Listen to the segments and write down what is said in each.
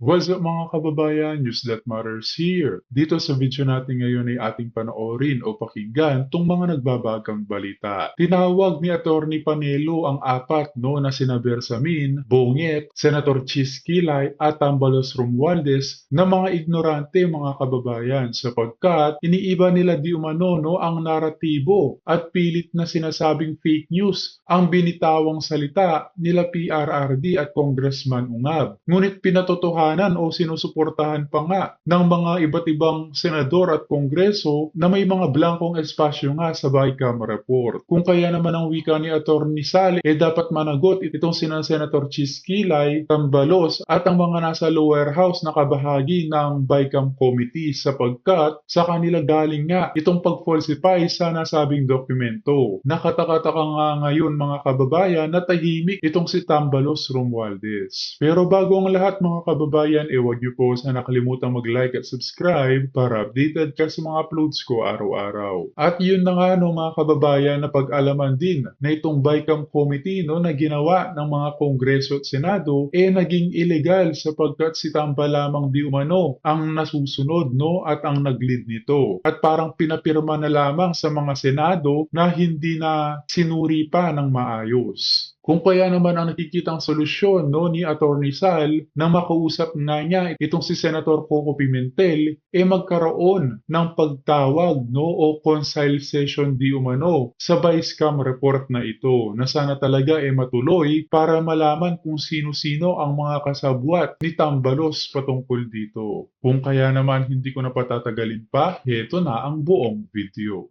What's up mga kababayan? News that matters here. Dito sa video natin ngayon ay ating panoorin o pakinggan tong mga nagbabagang balita. Tinawag ni Attorney Panelo ang apat na sina Bersamin, Bonget, Senator Chis Kilay at Tambalos Romualdez na mga ignorante mga kababayan sapagkat iniiba nila di umano ang naratibo at pilit na sinasabing fake news ang binitawang salita nila PRRD at Congressman Ungab. Ngunit pinatotohanan o sinusuportahan pa nga ng mga iba't ibang senador at kongreso na may mga blankong espasyo nga sa BICAM report. Kung kaya naman ang wika ni Attorney Sale, dapat managot itong sina Senator Chis Kilay, Tambalos at ang mga nasa lower house na kabahagi ng BICAM committee sapagkat sa kanila galing nga itong pag-falsify sa nasabing dokumento. Nakatakataka nga ngayon mga kababayan na tahimik itong si Tambalos Romualdez. Pero bago ang lahat mga kababayan, huwag niyo po sana nakalimutan mag-like at subscribe para updated ka sa mga uploads ko araw-araw. At yun na nga mga kababayan na pag-alaman din na itong BICAM committee na ginawa ng mga kongreso at senado naging illegal sapagkat si Tamba lamang di umano ang nasusunod at ang nag-lead nito. At parang pinapirma na lamang sa mga senado na hindi na sinuri pa ng maayos. Kung kaya naman ang nakikitang solusyon ni Attorney Sal na makausap nga niya itong si Senator Coco Pimentel magkaroon ng pagtawag o concile session di umano sa Vice-Cam report na ito na sana talaga matuloy para malaman kung sino-sino ang mga kasabwat ni Tambalos patungkol dito. Kung kaya naman hindi ko na patatagalin pa, heto na ang buong video.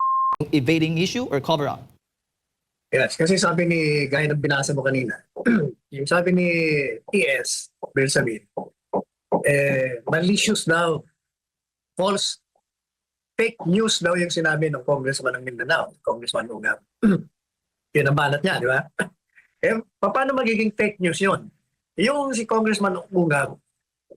Evading issue or cover-up? Yes, kasi sabi ni, gaya ng binasa mo kanina, yung sabi ni TS, Bersamin, malicious daw, false, fake news daw yung sinabi ng Congressman ng Mindanao, Congressman Ungab. Yun ang banat niya, di ba? Paano magiging fake news yun? Yung si Congressman Ungab,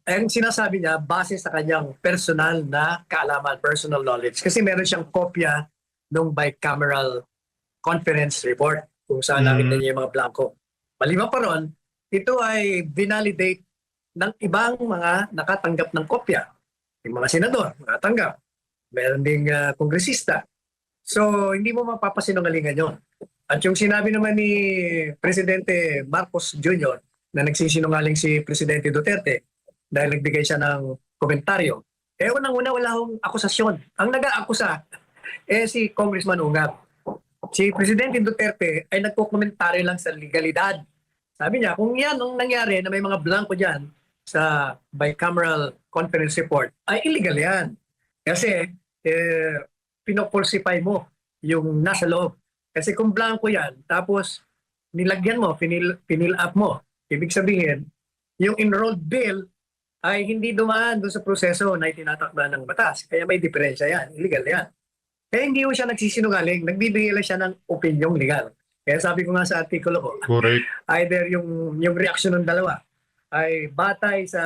ang sinasabi niya, base sa kanyang personal na kaalaman, personal knowledge. Kasi meron siyang kopya ng bicameral conference report kung saan nakita niya yung mga blanco. Maliban pa ron, ito ay binalidate ng ibang mga nakatanggap ng kopya. Yung mga senador, nakatanggap. Meron ding kongresista. So, hindi mo mapapasinungalingan yun. At yung sinabi naman ni Presidente Marcos Jr. na nagsisinungaling si Presidente Duterte dahil nagbigay siya ng komentaryo, unang-una wala akong akusasyon. Ang nag-aakusa si Congressman Ungab. Si Presidente Duterte ay nagkokomentaryo lang sa legalidad. Sabi niya, kung yan ang nangyari na may mga blanco dyan sa bicameral conference report, ay illegal yan. Kasi pinopulsify mo yung nasa loob. Kasi kung blanco yan, tapos nilagyan mo, pinil up mo, ibig sabihin, yung enrolled bill ay hindi dumaan doon sa proseso na itinatakda ng batas. Kaya may diferensya yan. Illegal yan. Kaya hindi mo siya nagsisinungaling, nagbibigay lang siya ng opinyong legal. Kaya sabi ko nga sa artikulo ko, Correct. either yung reaksyon ng dalawa ay batay sa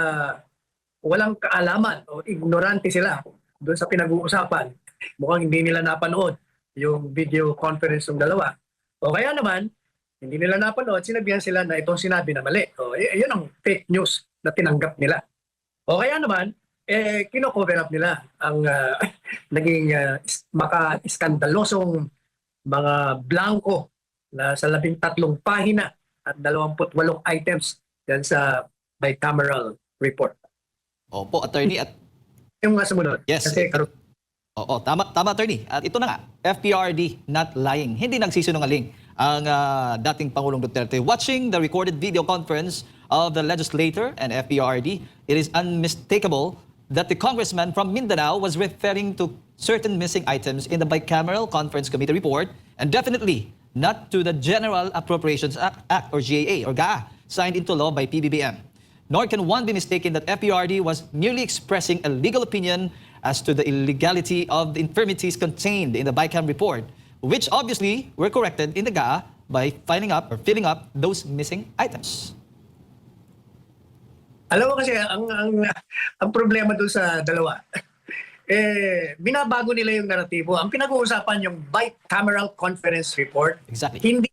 walang kaalaman o ignorante sila doon sa pinag-uusapan. Mukhang hindi nila napanood yung video conference ng dalawa. O kaya naman, hindi nila napanood, sinabihan sila na itong sinabi na mali. O yun ang fake news na tinanggap nila. O kaya naman, kino-cover up nila ang naging maka-iskandalosong mga blanco na sa 13 pahina at 28 items yan sa bicameral report. Opo, attorney. At Yung nga sumunod. yes, Kasi tama attorney. At ito na nga, FPRD not lying. Hindi nagsisinungaling ang dating Pangulong Duterte. Watching the recorded video conference of the legislator and FPRD, it is unmistakable that the congressman from Mindanao was referring to certain missing items in the bicameral conference committee report and definitely not to the General Appropriations Act or GAA or GAA signed into law by PBBM. Nor can one be mistaken that FPRD was merely expressing a legal opinion as to the illegality of the infirmities contained in the BICAM report, which obviously were corrected in the GAA by filling up those missing items. alam mo kasi, ang problema doon sa dalawa, binabago nila yung naratibo. Ang pinag-uusapan yung bicameral conference report, Exactly. hindi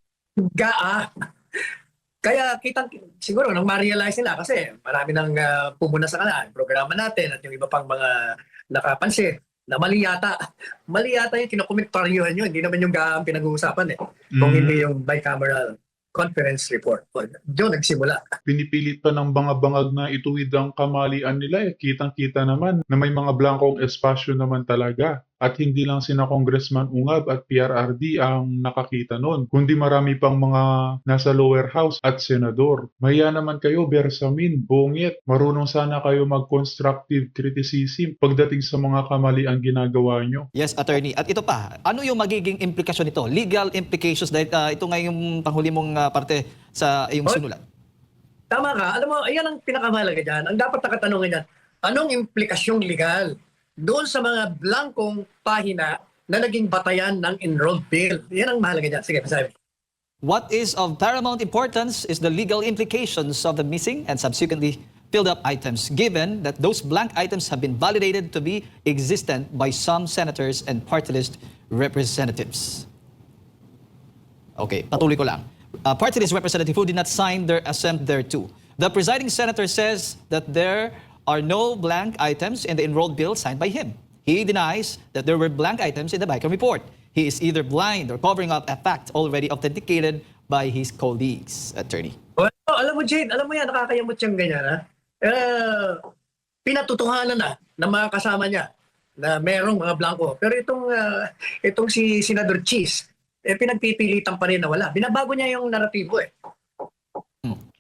GAA. Kaya siguro nang ma-realize nila kasi marami nang pumuna sa kanila, yung programa natin at yung iba pang mga nakapansin na mali yata. Mali yata yung kinokomentaryuhan yun. Hindi naman yung ang pinag-uusapan eh. Kung hindi yung bicameral conference report. Doon nagsimula. Pinipilit pa ng bangag-bangag na ituwid ang kamalian nila eh. Kitang-kita naman na may mga blankong espasyo naman talaga. At hindi lang sina Congressman Ungab at PRRD ang nakakita nun, kundi marami pang mga nasa lower house at senador. Maya naman kayo, Bersamin, Bungit, marunong sana kayo mag-constructive criticism pagdating sa mga kamaliang ginagawa nyo. Yes, attorney. At ito pa, ano yung magiging implikasyon nito? Legal implications dahil ito nga yung panghuli mong parte sa iyong Oh. sinulat. Tama ka. Alam mo, ayan ang pinakamahalaga dyan. Ang dapat nakatanungin yan, anong implikasyong legal doon sa mga blankong pahina na naging batayan ng enrolled bill? Yan ang mahalaga dyan. Sige, pasabi. What is of paramount importance is the legal implications of the missing and subsequently filled up items, given that those blank items have been validated to be existent by some senators and party list representatives. Okay, patuloy ko lang. Party list representative who did not sign their assent thereto. The presiding senator says that there are no blank items in the enrolled bill signed by him. He denies that there were blank items in the BICAM report. He is either blind or covering up a fact already authenticated by his colleagues, attorney. Oh, alam mo, Jade, alam mo yan, nakakayamot siyang ganyan, ha? Pinatutuhanan na ng mga kasama niya na merong mga blanco. Pero itong si Senador Cheese, pinagpipilitan pa rin na wala. Binabago niya yung naratibo eh.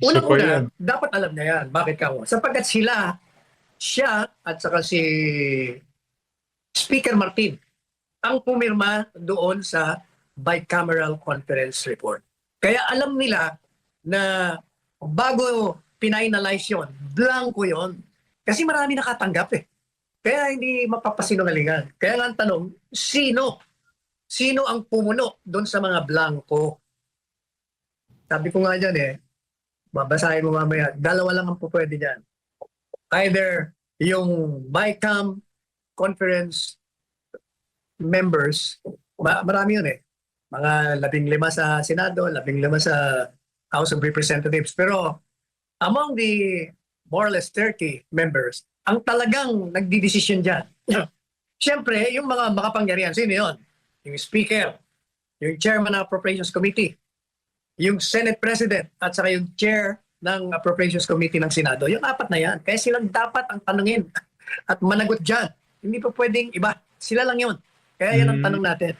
Isa pa yan. Unang-una, dapat alam niya yan. Bakit ka mo? Sapagkat siya at saka si Speaker Martin ang pumirma doon sa bicameral conference report. Kaya alam nila na bago pinalize yun, blanco yun. Kasi marami nakatanggap eh. Kaya hindi mapapasinungalingan. Kaya nga ang tanong, sino? Sino ang pumuno doon sa mga blanco? Sabi ko nga dyan eh, babasahin mo mamaya, dalawa lang ang pupwede dyan. Either yung BICAM conference members, marami yun eh. Mga 15 sa Senado, 15 sa House of Representatives. Pero among the more or less 30 members, ang talagang nagdidesisyon dyan. Siyempre, yung mga makapangyarihan, sino yun? Yung Speaker, yung Chairman ng Appropriations Committee, yung Senate President, at saka yung Chair ng Appropriations Committee ng Senado. Yung apat na yan. Kaya silang dapat ang tanungin at managot dyan. Hindi pa pwedeng iba. Sila lang yun. Kaya yan ang tanong natin.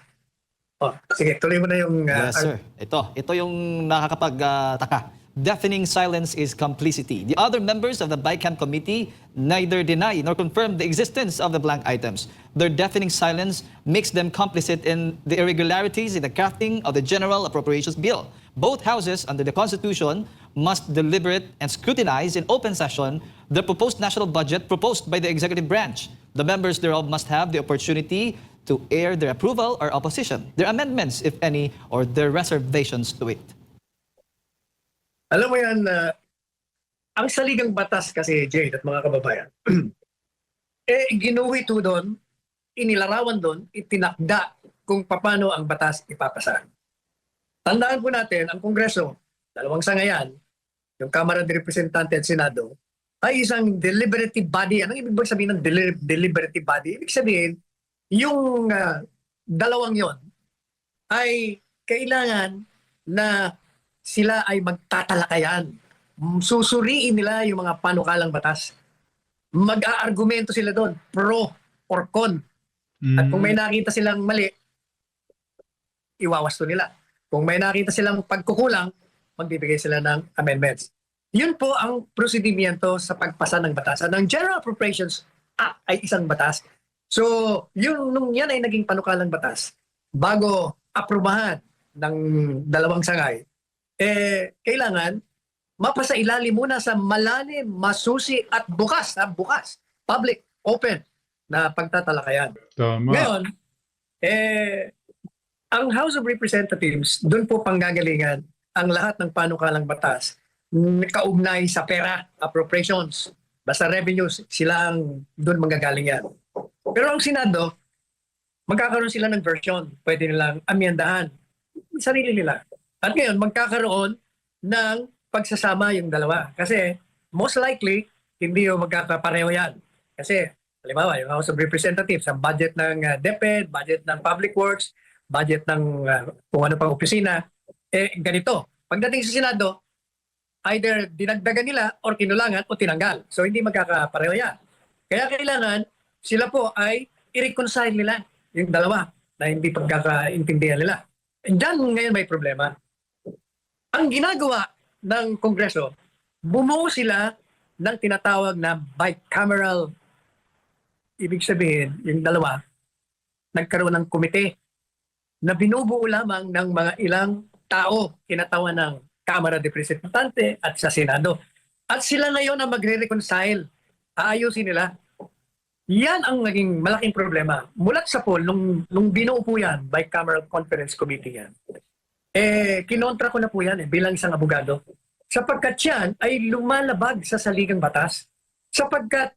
Oh, sige, tuloy mo na yung... Yes, sir. Ito yung nakakapagtaka. Deafening silence is complicity. The other members of the BICAM committee neither deny nor confirm the existence of the blank items. Their deafening silence makes them complicit in the irregularities in the crafting of the General Appropriations Bill. Both houses under the Constitution must deliberate and scrutinize in open session the proposed national budget proposed by the executive branch. The members thereof must have the opportunity to air their approval or opposition, their amendments, if any, or their reservations to it. Alam mo yan, ang saligang batas kasi, Jade at mga kababayan, ginuhit doon, inilarawan doon, itinakda kung paano ang batas ipapasa. Tandaan po natin, ang Kongreso, dalawang sangayan, yung Kamara de Representante at Senado, ay isang deliberative body. Anong ibig sabihin ng deliberative body? Ibig sabihin, yung dalawang yon ay kailangan na sila ay magtatalakayan. Susuriin nila yung mga panukalang batas. Mag-aargumento sila doon, pro or con. At kung may nakita silang mali, iwawasto nila. Kung may nakita silang pagkukulang, magbibigay sila ng amendments. Yun po ang prosedimiento sa pagpasa ng batas. At ang General Appropriations Act ay isang batas. So, nung yan ay naging panukalang batas, bago aprubahan ng dalawang sangay, kailangan mapasa ilalim muna sa malalim, masusi at bukas, public, open na pagtatalakayan. Tama. Ngayon, ang House of Representatives, doon po panggagalingan ang lahat ng panukalang batas kaugnay sa pera, appropriations, basta revenues, sila ang doon manggagaling yan. Pero ang Senado, magkakaroon sila ng version, pwede nilang amyendahan sarili nila. At ngayon, magkakaroon ng pagsasama yung dalawa. Kasi most likely, hindi yung magkakapareho yan. Kasi, halimbawa, yung House of Representatives, ang budget ng DepEd, budget ng Public Works, budget ng kung ano pang opisina, ganito. Pagdating sa Senado, either dinagdagan nila or kinulangan o tinanggal. So, hindi magkakapareho yan. Kaya kailangan, sila po ay i-reconcile nila yung dalawa na hindi pagkakaintindihan nila. And dyan ngayon may problema. Ang ginagawa ng Kongreso, bumuo sila ng tinatawag na bicameral. Ibig sabihin, yung dalawa, nagkaroon ng komite na binubuo lamang ng mga ilang tao kinatawan ng Kamara de Representante at sa Senado. At sila ngayon ang magre-reconcile. Aayusin nila. Yan ang naging malaking problema. Mulat sa poll, nung binuo po yan, Bicameral Conference Committee yan, kinontra ko na po yan bilang isang abogado. Sapagkat yan ay lumalabag sa saligang batas. Sapagkat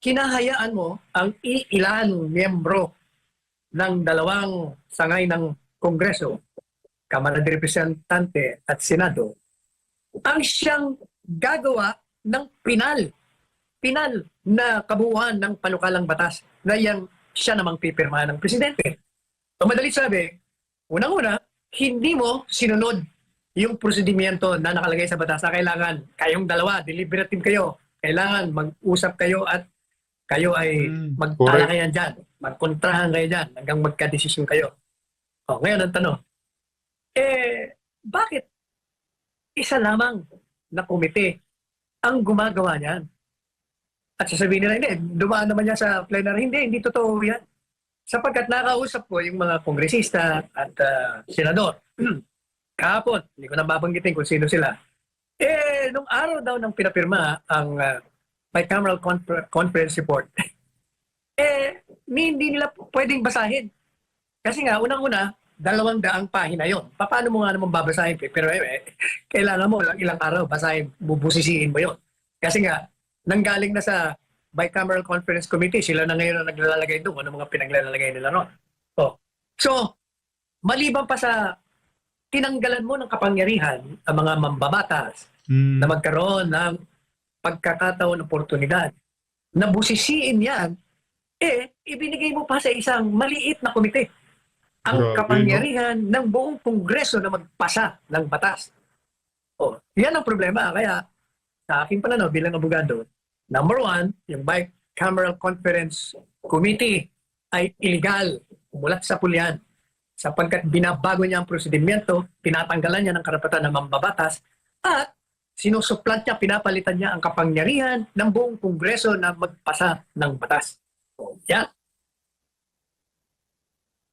kinahayaan mo ang ilang miyembro ng dalawang sangay ng Kongreso, Kamara de Representante at Senado, ang siyang gagawa ng pinal na kabuuan ng panukalang batas na siya namang pipirmahan ng presidente. So madali sabi, unang-una, hindi mo sinunod yung prosedimento na nakalagay sa batas na kailangan kayong dalawa, deliberative kayo, kailangan mag-usap kayo at kayo ay magtala kayo dyan, magkontrahan kayo dyan hanggang magka-desisyon kayo. O, ngayon ang tanong, bakit isa lamang na komite ang gumagawa niyan? At sasabihin nila, hindi, dumaan naman niya sa plenary. Hindi totoo yan. Sapagkat nakausap ko yung mga kongresista at senador. Kahapon, hindi ko na babanggitin kung sino sila. Nung araw daw ng pinapirma ang Bicameral Conference Report, hindi nila pwedeng basahin. Kasi nga, unang-una, 200 pahina yon. Paano mo nga naman babasahin? Pero kailangan mo ilang araw basahin, bubusisiin mo yon. Kasi nga, nanggaling na sa Bicameral Conference Committee, sila na ngayon ang naglalagay doon, ano mga pinaglalagay nila ron. So, maliban pa sa tinanggalan mo ng kapangyarihan ang mga mambabatas na magkaroon ng pagkakataon, oportunidad, na busisiin yan, ibinigay mo pa sa isang maliit na komite ang kapangyarihan ng buong Kongreso na magpasa ng batas. Yan ang problema. Kaya, sa aking pananaw bilang abogado, number one, yung Bicameral Conference Committee ay illegal, mulat sa pulyan, sapagkat binabago niya ang prosedimento, tinatanggalan niya ng karapatan ng mambabatas, at sinusuplant niya, pinapalitan niya ang kapangyarihan ng buong Kongreso na magpasa ng batas. Yan.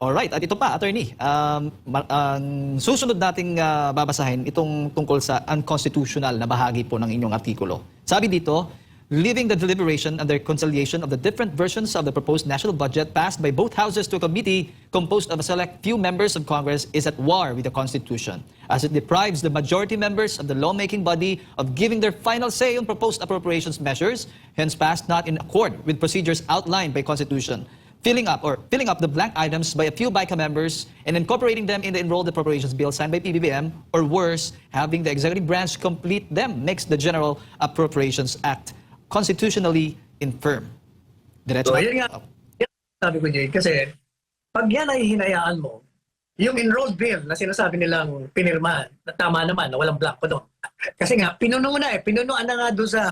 Alright, at ito pa, attorney, ang susunod nating babasahin itong tungkol sa unconstitutional na bahagi po ng inyong artikulo. Sabi dito, leaving the deliberation and the reconciliation of the different versions of the proposed national budget passed by both houses to a committee composed of a select few members of Congress is at war with the Constitution, as it deprives the majority members of the lawmaking body of giving their final say on proposed appropriations measures, hence passed not in accord with procedures outlined by Constitution, filling up the blank items by a few BICA members and incorporating them in the enrolled appropriations bill signed by PBBM, or worse, having the executive branch complete them makes the General Appropriations Act constitutionally infirm. Diretso. So, yan nga, sabi ko dyan, kasi pag yan ay hinayaan mo, yung enrolled bill na sinasabi nilang pinirmahan, na tama naman, na walang blanco doon. Kasi nga, pinunuan na nga doon sa,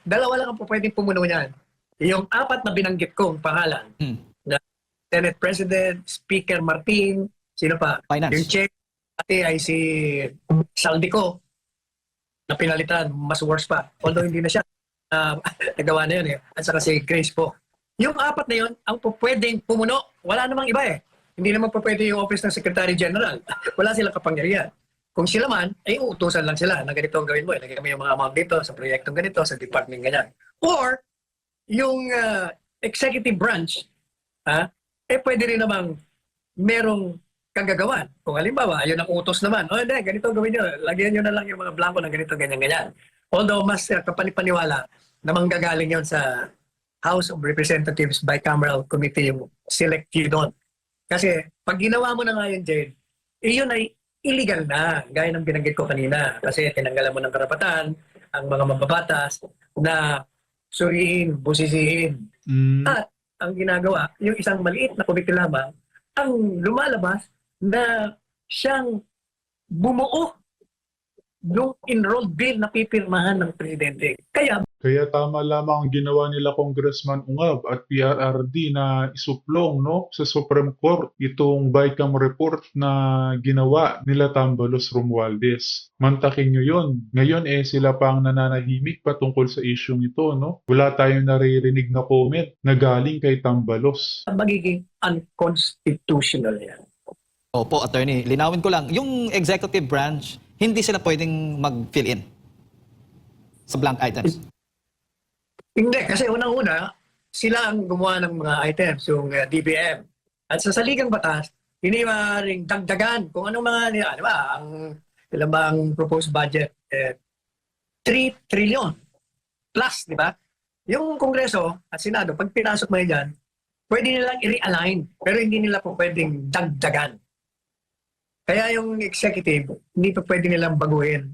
dalawa lang ang pwedeng pumuno niyan. Yung 4 na binanggit kong pangalan, na Senate President, Speaker Martin, sino pa? Finance. Yung chair pati ay si Saldico, na pinalitan, mas worse pa. Although hindi na siya, nagawa na yun eh. At saka si Grace po. Yung 4 na yun, ang pwedeng pumuno, wala namang iba eh. Hindi naman pwede yung Office ng Secretary General. Wala silang kapangyarihan. Kung sila man, ay uutusan lang sila na ganito ang gawin mo. Ilagay mo yung mga amount dito, sa proyektong ganito, sa department ganyan. Or, yung executive branch, pwede rin namang merong kagagawan. Kung halimbawa, ayun ang utos naman, hindi, ganito gawin nyo, lagyan nyo na lang yung mga blanco ng ganito, ganyan. Although, mas kapanipaniwala na manggagaling yon sa House of Representatives Bicameral Committee, yung select few doon. Kasi, pag ginawa mo na nga yun, Jade, yun ay illegal na, gaya ng binanggit ko kanina. Kasi tinanggalan mo ng karapatan ang mga mambabatas na suriin, busisiin. Mm, At ang ginagawa, yung isang maliit na komite lamang, ang lumalabas na siyang bumuo yung enrolled bill na pipirmahan ng presidente. Kaya Kaya tama lamang ang ginawa nila Congressman Ungab at PRRD na isuplong no, sa Supreme Court itong BICAM report na ginawa nila Tambalos Romualdez. Mantakin nyo yun. Ngayon sila pa ang nananahimik patungkol sa isyong ito. No? Wala tayong naririnig na comment na galing kay Tambalos. magiging unconstitutional yan. Opo, attorney. Linawin ko lang. Yung executive branch, hindi sila pwedeng mag-fill in sa blank items. Hindi, kasi unang-una, sila ang gumawa ng mga items, yung DBM. At sa saligang batas, hindi maaaring dagdagan kung anong mga, di ba, ilan ba ang proposed budget? 3 trillion plus, di ba? Yung Kongreso at Senado, pag pinasok mo yan, pwede nilang i-realign, pero hindi nila po pwedeng dagdagan. Kaya yung executive, hindi pa pwede nilang baguhin.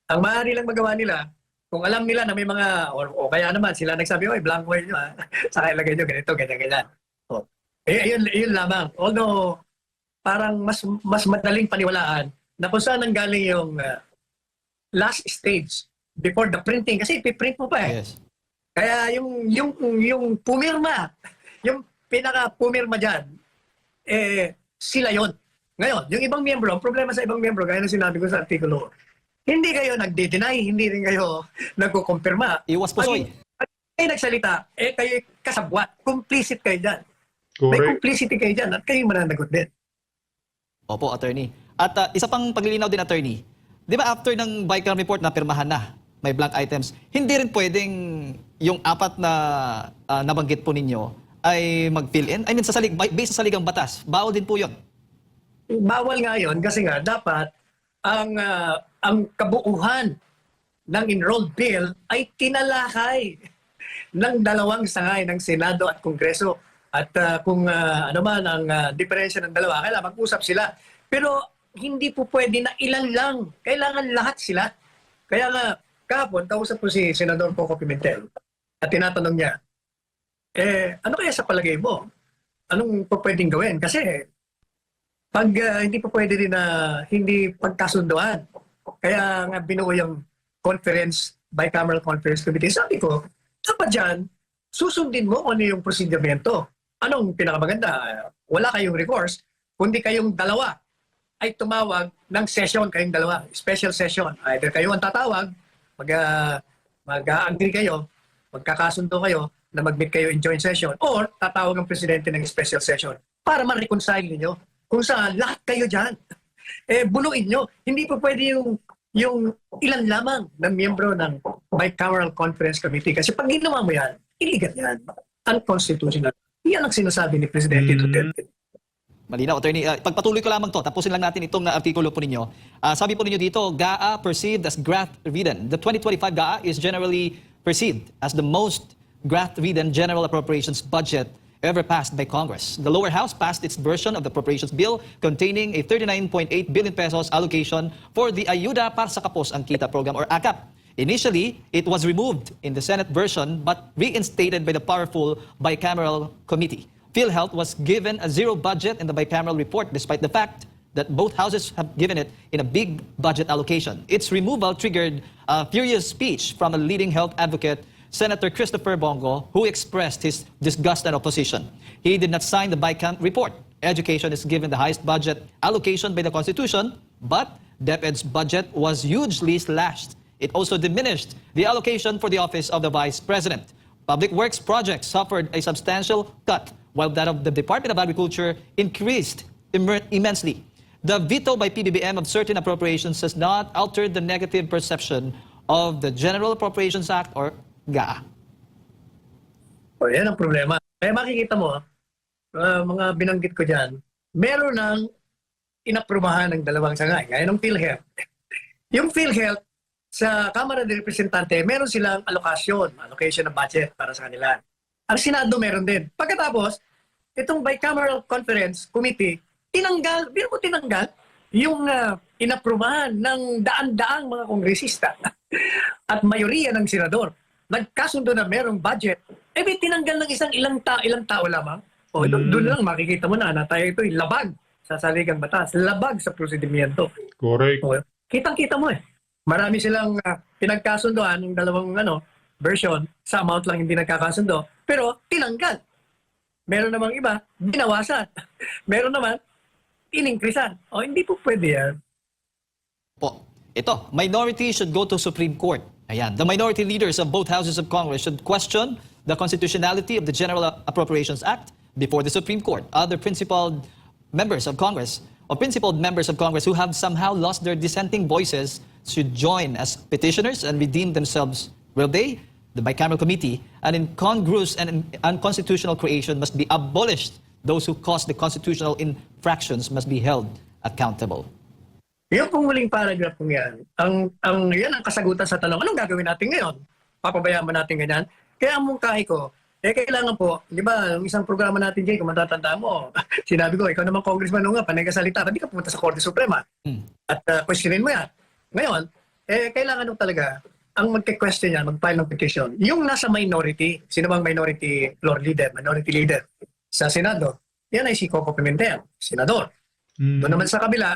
Ang maaari lang magawa nila, kung alam nila na may mga, o kaya naman sila nagsabi, oy, blank word nyo ha, saka ilagay nyo ganito, ganyan. O, yun lamang. Although, parang mas madaling paniwalaan na kung saan nanggaling yung last stage before the printing. Kasi ipiprint mo pa eh. Yes. Kaya yung pumirma, yung pinaka-pumirma dyan, sila yon. Ngayon, yung ibang miyembro, ang problema sa ibang miyembro, gaya na sinabi ko sa artikulo, hindi kayo nagde-deny, hindi rin kayo nagkukumpirma. Iwas pusoy. Pag kayo nagsalita, kayo kasabwat, complicit kayo dyan. May Correct. complicity kayo dyan at kayo mananagot din. Opo, attorney. At isa pang paglilinaw din, attorney. Di ba after ng BICAM report na pirmahan na, may blank items, hindi rin pwedeng yung apat na nabanggit po ninyo ay mag-fill in? I mean, based sa saligang batas, bawal din po yun. Bawal nga yun kasi nga dapat ang kabuuhan ng enrolled bill ay tinalakay ng dalawang sangay ng Senado at Kongreso. At kung ano man ang diferensya ng dalawa, kailangan mag-usap sila. Pero hindi po pwede na ilan lang. Kailangan lahat sila. Kaya nga, kahapon, kausap ko si Senador Coco Pimentel at tinatanong niya, ano kaya sa palagay mo? Anong po pwedeng gawin? Kasi pag hindi pa pwede rin na hindi pagkasunduan. Kaya nga binuo yung conference, bicameral conference committee. Sabi ko, dapat dyan, susundin mo kung ano yung prosedimento. Anong pinakamaganda? Wala kayong recourse, kundi kayong dalawa ay tumawag ng session kayong dalawa, special session. Either kayo ang tatawag, mag-agree kayo, magkakasundo kayo na mag-meet kayo in joint session, or tatawag ang presidente ng special session para ma-reconcile niyo kung saan lahat kayo dyan. Buluin nyo. Hindi po pwede yung ilan lamang ng miyembro ng Bicameral Conference Committee. Kasi pag ginawa mo yan, illegal yan. Unconstitutional. Yan ang sinasabi ni Presidente Duterte. Malinaw, attorney. Pagpatuloy ko lamang to, tapusin lang natin itong artikulo po ninyo. Sabi po ninyo dito, GAA perceived as graft-ridden. The 2025 GAA is generally perceived as the most graft-ridden general appropriations budget ever passed by Congress. The lower house passed its version of the appropriations bill containing a 39.8 billion pesos allocation for the Ayuda para sa Kapos ang Kita program or AKAP. Initially, it was removed in the Senate version but reinstated by the powerful bicameral committee. PhilHealth was given a zero budget in the bicameral report despite the fact that both houses have given it in a big budget allocation. Its removal triggered a furious speech from a leading health advocate, Senator Christopher Bongo, who expressed his disgust and opposition. He did not sign the BICAM report. Education is given the highest budget allocation by the Constitution, but DepEd's budget was hugely slashed. It also diminished the allocation for the office of the Vice President. Public works projects suffered a substantial cut, while that of the Department of Agriculture increased immensely. The veto by PBBM of certain appropriations has not altered the negative perception of the General Appropriations Act or GAA. O yan ang problema. Kaya makikita mo, mga binanggit ko dyan, meron ng inaprubahan ng dalawang sangay. Gaya ng PhilHealth. Yung PhilHealth, sa Kamara de Representante, meron silang allocation ng budget para sa kanila. Ang Senado meron din. Pagkatapos, itong Bicameral Conference Committee, tinanggal, biro mo tinanggal, yung inaprubahan ng daan-daang mga kongresista at mayoriya ng senador, nagkasundo na merong budget, may tinanggal ng ilang tao lamang. O, doon lang makikita mo na tayo ito'y labag sa saligang batas, labag sa prosedimento. Correct. O, kitang-kita mo Marami silang pinagkasundoan ng dalawang version, sa amount lang hindi nagkakasundo, pero tinanggal. Meron namang iba, binawasan. Meron naman, inimkrisan. O, hindi po pwede yan. Po. Ito, minority should go to Supreme Court. Ayan, the minority leaders of both houses of Congress should question the constitutionality of the General Appropriations Act before the Supreme Court. Other principled members of Congress who have somehow lost their dissenting voices should join as petitioners and redeem themselves. Will they? The bicameral committee, an incongruous and unconstitutional creation, must be abolished. Those who cause the constitutional infractions must be held accountable. Yung pong huling paragraph kong yan, yan ang kasagutan sa tanong, anong gagawin natin ngayon? Papabayaan ba natin ganyan? Kaya ang mungkahi ko, kailangan po, di ba, yung isang programa natin, Jay, kung matatanda mo, sinabi ko, ikaw naman congressman nga, panay ka salita, hindi ka pumunta sa Korte Suprema. At questionin mo yan. Ngayon, kailangan nung talaga, ang magke-question yan, mag-file ng petition, yung nasa minority, sino bang minority leader sa Senado, yan ay si Coco Pimentel, senador. Doon naman sa kabila,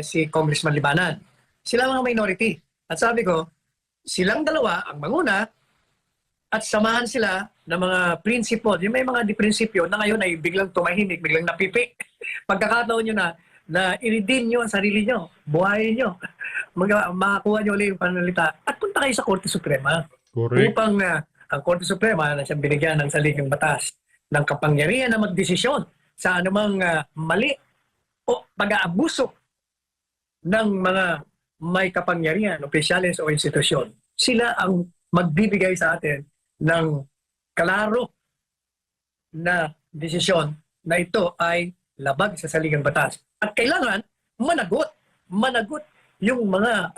si Congressman Libanan. Sila mga minority. At sabi ko, silang dalawa ang manguna at samahan sila ng mga prinsipyo. Yung may mga prinsipyo na ngayon ay biglang tumahimik, biglang napipi. Pagkakataon nyo na i-redeem nyo ang sarili nyo, buhayin nyo, makakuha nyo ulit yung pananalita at punta kayo sa Korte Suprema. Correct. Upang ang Korte Suprema na siyang binigyan ng saligang batas ng kapangyarihan na magdesisyon sa anumang mali o pag-aabuso ng mga may kapangyarihan, opisyales o institusyon. Sila ang magbibigay sa atin ng klaro na desisyon na ito ay labag sa saligang batas. At kailangan managot yung mga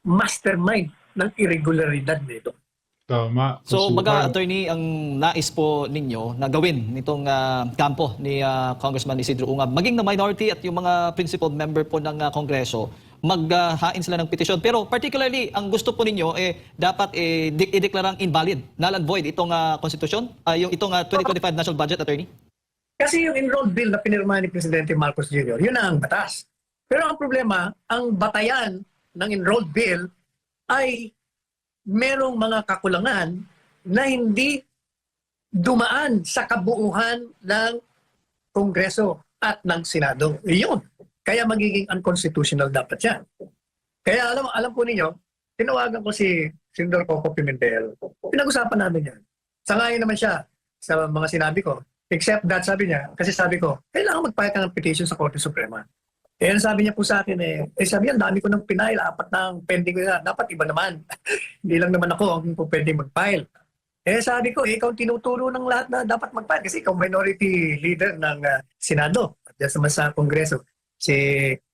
mastermind ng irregularidad nito. Tama. So, Kasuhan. attorney, ang nais po ninyo na gawin nitong kampo ni Congressman Isidro Ungab, maging na minority at yung mga principled member po ng Kongreso, maghain sila ng petisyon. Pero particularly, ang gusto po ninyo, dapat ideklarang invalid, null and void itong konstitusyon, itong 2025 national budget, attorney? Kasi yung enrolled bill na pinirmahan ni Presidente Marcos Jr., yun na ang batas. Pero ang problema, ang batayan ng enrolled bill ay merong mga kakulangan na hindi dumaan sa kabuuhan ng Kongreso at ng Senado. Iyon. Kaya magiging unconstitutional dapat yan. Kaya alam po ninyo, tinawagan ko si Senador Coco Pimentel. Pinag-usapan namin yan. Sangayon naman siya sa mga sinabi ko. Except that, sabi niya, kasi sabi ko, kailangan magpahit ka ng petition sa Korte Suprema. Kaya sabi niya po sa akin, sabi niya, dami ko ng pinail, 4 ng pending ko na. Dapat iba naman. Hindi lang naman ako ang pwedeng mag-file. Sabi ko, ikaw tinuturo ng lahat na dapat mag-file kasi ikaw minority leader ng Senado at naman sa Kongreso, si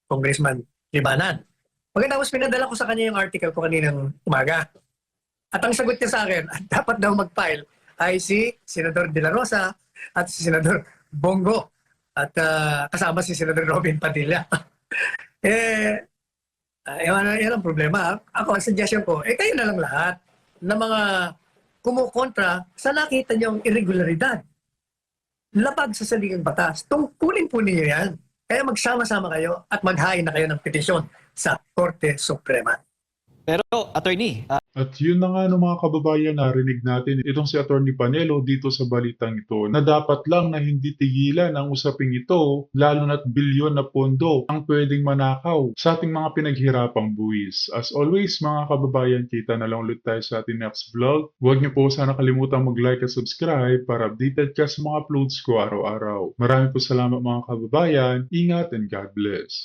Congressman Libanan. Pagkatapos pinadala ko sa kanya yung article ko kaninang umaga. At ang sagot niya sa akin, dapat daw mag-file ay si Senador De La Rosa at si Senador Bongo at kasama si Senador Robin Padilla. Yan ang problema. Ako, ang suggestion ko, kayo na lang lahat na mga kumukontra sa nakita niyong irregularidad. Labag sa saligang batas. Tungkulin po niyo yan. Kaya magsama-sama kayo at maghain na kayo ng petisyon sa Korte Suprema. Pero, attorney, At yun na nga mga kababayan, narinig natin itong si Atty. Panelo dito sa balitang ito na dapat lang na hindi tigilan ang usaping ito, lalo na't bilyon na pondo ang pwedeng manakaw sa ating mga pinaghirapang buwis. As always mga kababayan, kita na lang ulit tayo sa ating next vlog. Huwag niyo po sana kalimutang mag-like at subscribe para updated ka sa mga uploads ko araw-araw. Maraming po salamat mga kababayan, ingat and God bless.